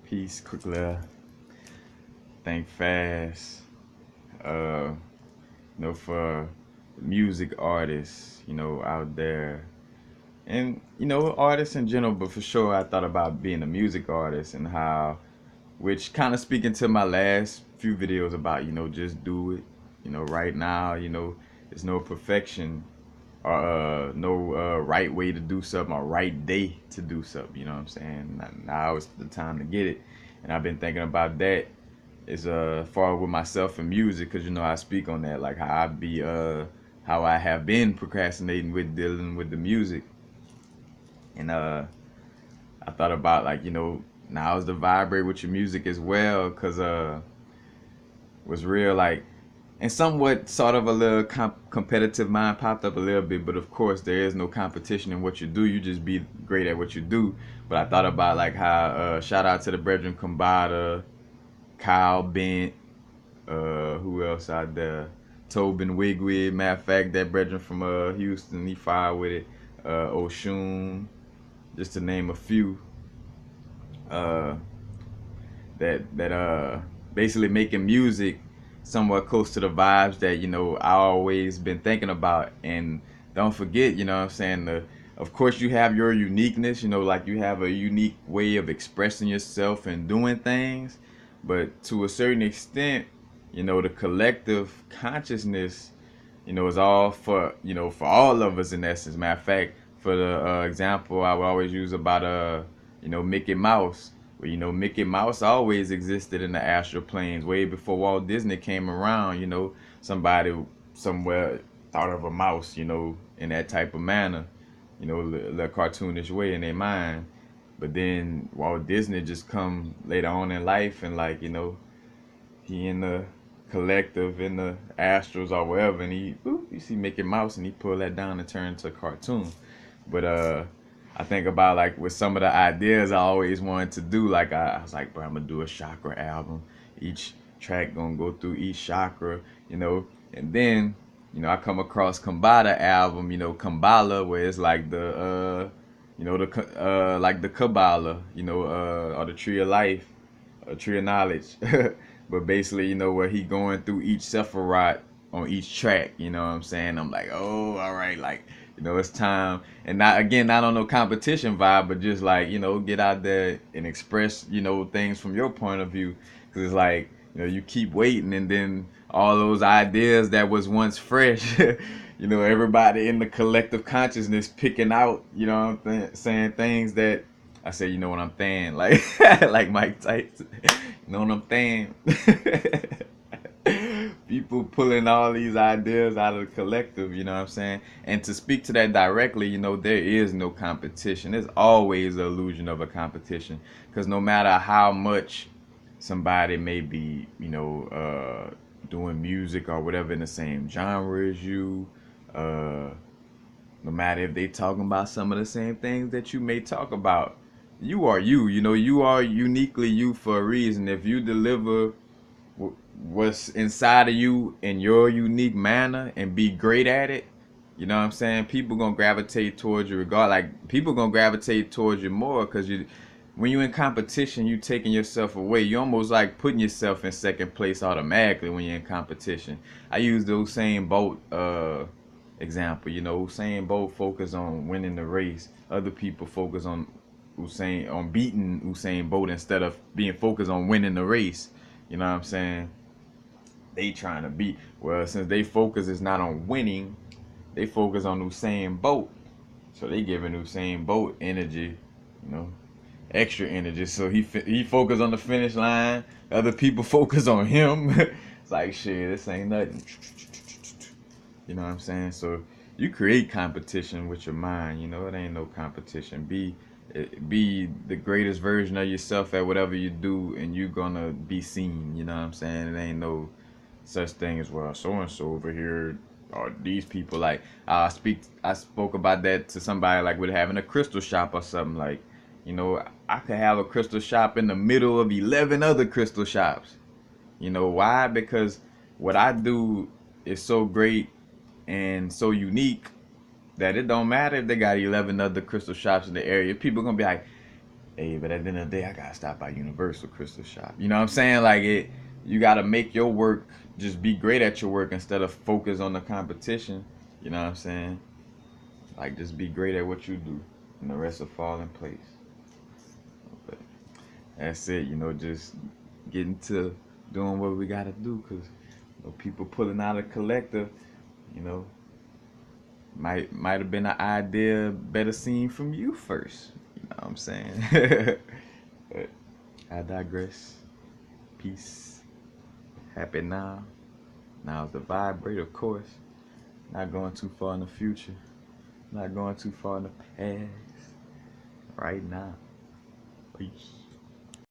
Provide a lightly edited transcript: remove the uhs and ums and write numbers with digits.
Peace, quickly. Think fast. Uh, for music artists, out there, and artists in general. But for sure, I thought about being a music artist and how, which kind of speaking to my last few videos about, just do it. Right now, there's no perfection or no right way to do something or right day to do something. You know what I'm saying? Now is the time to get it, and I've been thinking about that is far with myself and music, because I speak on that, like how I have been procrastinating with dealing with the music. And I thought about, like, now is the vibrate with your music as well, because was real, like, and somewhat sort of a little competitive mind popped up a little bit. But of course there is no competition in what you do, you just be great at what you do. But I thought about, like, how shout out to the brethren Kombata, Kyle Bent, who else out there? Tobin Wigwid. Matter of fact, that brethren from Houston, he fired with it. Oshun, just to name a few. Uh, that basically making music somewhat close to the vibes that I always been thinking about. And don't forget, what I'm saying, of course you have your uniqueness, like you have a unique way of expressing yourself and doing things, but to a certain extent, the collective consciousness, is all for for all of us in essence. Matter of fact, for the example I would always use about Mickey Mouse. Well, Mickey Mouse always existed in the astral planes way before Walt Disney came around. Somebody somewhere thought of a mouse, in that type of manner, the cartoonish way in their mind. But then Walt Disney just come later on in life, and, like, he in the collective, in the astrals or wherever, and you see Mickey Mouse, and he pull that down and turn into a cartoon. But I think about, like, with some of the ideas I always wanted to do, like, I was like, bro, I'm gonna do a chakra album. Each track gonna go through each chakra, and then I come across Kambada album, Kambala, where it's like like the Kabbalah, or the Tree of Life, a Tree of Knowledge. But basically, where he going through each Sephiroth on each track, you know what I'm saying? I'm like, oh, all right, like, it's time. And not on no competition vibe, but just like, get out there and express, things from your point of view. Because it's like, you keep waiting, and then all those ideas that was once fresh, everybody in the collective consciousness picking out, saying things that I say, you know what I'm saying? Like, like Mike Tyson. You know what I'm saying? People pulling all these ideas out of the collective, you know what I'm saying? And to speak to that directly, there is no competition. There's always the illusion of a competition. Because no matter how much somebody may be, doing music or whatever in the same genre as you, no matter if they talking about some of the same things that you may talk about, you are you. You are uniquely you for a reason. If you deliver what's inside of you in your unique manner and be great at it, you know what I'm saying? People gonna gravitate towards you regard. Like, people gonna gravitate towards you more, because when you in competition, you taking yourself away. You almost like putting yourself in second place automatically when you're in competition. I use the Usain Bolt example. Usain Bolt focus on winning the race. Other people focus on beating Usain Bolt instead of being focused on winning the race. You know what I'm saying? They trying to beat. Well, since they focus is not on winning, they focus on Usain Bolt. So they giving Usain Bolt energy, extra energy. So he focus on the finish line. Other people focus on him. It's like, shit, this ain't nothing. You know what I'm saying? So you create competition with your mind. It ain't no competition. Be the greatest version of yourself at whatever you do, and you gonna be seen. You know what I'm saying? It ain't no such thing as, well, so and so over here, or these people. Like, I spoke about that to somebody, like, with having a crystal shop or something. Like, I could have a crystal shop in the middle of 11 other crystal shops. Why? Because what I do is so great and so unique that it don't matter if they got 11 other crystal shops in the area. People gonna be like, Hey, but at the end of the day, I gotta stop by Universal Crystal Shop. You know what I'm saying? Like it, you gotta make your work just be great at your work instead of focus on the competition. You know what I'm saying? Like just be great at what you do, and the rest will fall in place. But that's it. You know, just getting to doing what we gotta do, cause people pulling out a collector. You know, might have been an idea better seen from you first. You know what I'm saying? But I digress. Peace. Happy now. Now's the vibrate, of course. Not going too far in the future. Not going too far in the past. Right now. Peace.